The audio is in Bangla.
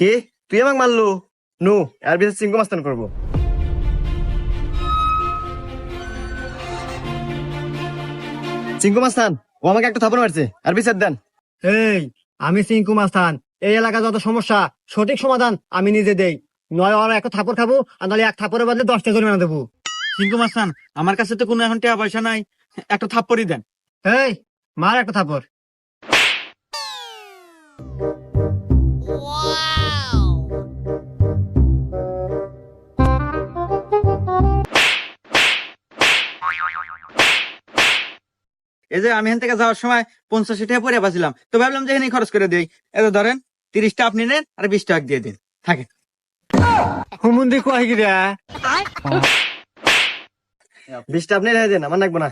কি তুই আমাকে মারলু? নু এর বিচার চিঙ্কু মাস্তান করবো। চিঙ্কু মাস্তান ও আমাকে একটা থাপড় মারছে, আর বিচার দেন। এই, আমি সিংকু মাস্তান। এই এলাকা যত সমস্যা সঠিক সমাধান আমি নিজে দেই। নয় ওরা একটা থাপড় খাবো, আর নাহলে এক থাপড়ের বদলে 10টা জরিমানা দেবো। সিংকু মাস্তান, আমার কাছে তো কোনো এখন টাকা পয়সা নাই, একটা থাপ্পড়ই দেন। এই, মার একটা থাপড়। এই যে আমি এখান থেকে যাওয়ার সময় 50 টাকা পরে বাঁচিলাম, তো ভাবলাম যে এখানে খরচ করে দিই। এত ধরেন 30টা আপনি নেন আর 20 টাকা দিয়ে দিন, থাকে। হুমুন্দি কয় গিরা? 20টা আপনি রেখে দেন, আমার লাগবে না।